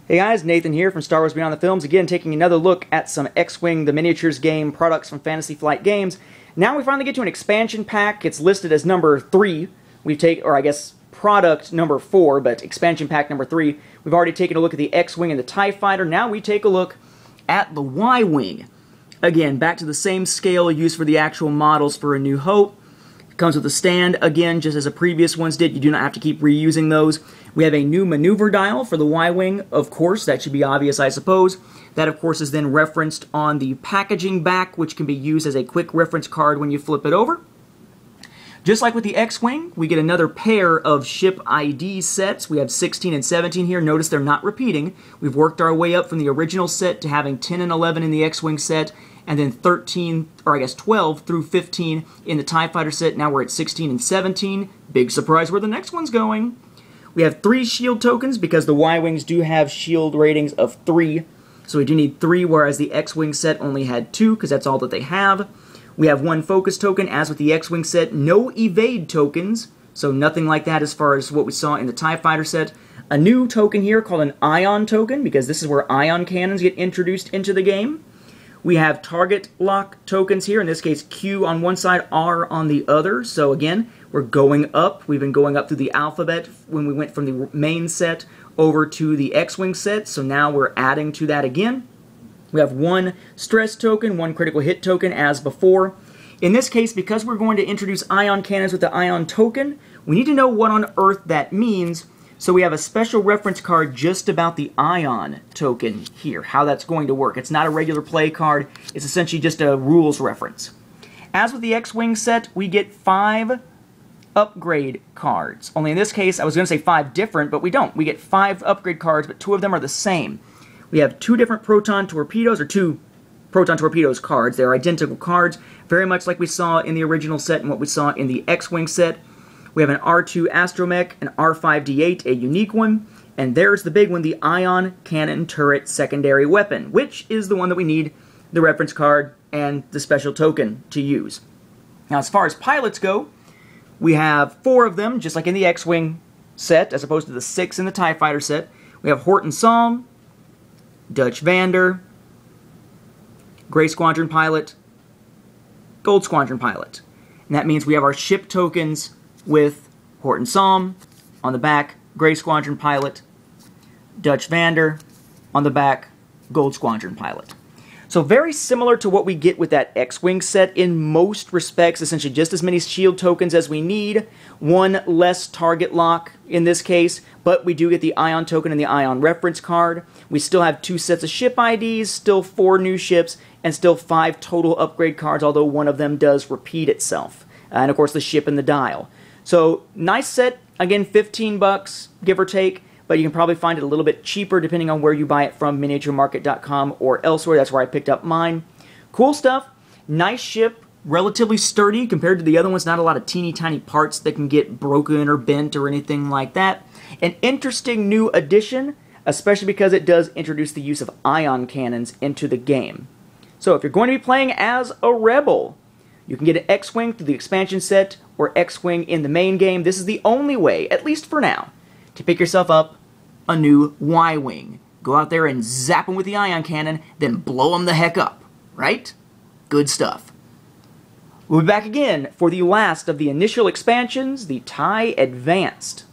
Hey guys, Nathan here from Star Wars Beyond the Films, again taking another look at some X-Wing, the miniatures game products from Fantasy Flight Games. Now we finally get to an expansion pack. It's listed as number 3. Product number 4, but expansion pack number 3. We've already taken a look at the X-Wing and the TIE Fighter. Now we take a look at the Y-Wing. Again, back to the same scale used for the actual models for A New Hope. Comes with a stand, again, just as the previous ones did. You do not have to keep reusing those. We have a new maneuver dial for the Y-Wing, of course. That should be obvious, I suppose. That, of course, is then referenced on the packaging back, which can be used as a quick reference card when you flip it over. Just like with the X-Wing, we get another pair of ship ID sets. We have 16 and 17 here. Notice they're not repeating. We've worked our way up from the original set to having 10 and 11 in the X-Wing set, and then 12 through 15 in the TIE Fighter set. Now we're at 16 and 17. Big surprise where the next one's going. We have 3 shield tokens because the Y-Wings do have shield ratings of 3. So we do need 3, whereas the X-Wing set only had 2 because that's all that they have. We have 1 focus token, as with the X-Wing set. No evade tokens, so nothing like that as far as what we saw in the TIE Fighter set. A new token here called an Ion token, because this is where Ion cannons get introduced into the game. We have target lock tokens here, in this case Q on one side, R on the other. So again, we're going up. We've been going up through the alphabet when we went from the main set over to the X-Wing set, so now we're adding to that again. We have 1 stress token, 1 critical hit token as before. In this case, because we're going to introduce Ion cannons with the Ion token, we need to know what on earth that means. So we have a special reference card just about the Ion token here, how that's going to work. It's not a regular play card, it's essentially just a rules reference. As with the X-Wing set, we get 5 upgrade cards. Only in this case, I was going to say 5 different, but we don't. We get 5 upgrade cards, but 2 of them are the same. We have 2 different proton torpedoes, or 2 proton torpedoes cards. They're identical cards, very much like we saw in the original set and what we saw in the X-Wing set. We have an R2 Astromech, an R5D8, a unique one, and there's the big one, the Ion Cannon Turret Secondary Weapon, which is the one that we need the reference card and the special token to use. Now, as far as pilots go, we have 4 of them, just like in the X-Wing set, as opposed to the 6 in the TIE Fighter set. We have Horton Salm, Dutch Vander, Gray Squadron Pilot, Gold Squadron Pilot. And that means we have our ship tokens with Horton Salm on the back, Gray Squadron Pilot, Dutch Vander on the back, Gold Squadron Pilot. So very similar to what we get with that X-Wing set in most respects, essentially just as many shield tokens as we need, 1 less target lock in this case, but we do get the Ion token and the Ion reference card. We still have 2 sets of ship IDs, still 4 new ships, and still 5 total upgrade cards, although one of them does repeat itself. And of course the ship and the dial. So nice set, again 15 bucks, give or take. But you can probably find it a little bit cheaper depending on where you buy it from, miniaturemarket.com or elsewhere. That's where I picked up mine. Cool stuff. Nice ship. Relatively sturdy compared to the other ones. Not a lot of teeny tiny parts that can get broken or bent or anything like that. An interesting new addition, especially because it does introduce the use of Ion cannons into the game. So if you're going to be playing as a Rebel, you can get an X-Wing through the expansion set or X-Wing in the main game. This is the only way, at least for now, to pick yourself up a new Y-Wing. Go out there and zap them with the Ion Cannon, then blow them the heck up, right? Good stuff. We'll be back again for the last of the initial expansions, the TIE Advanced.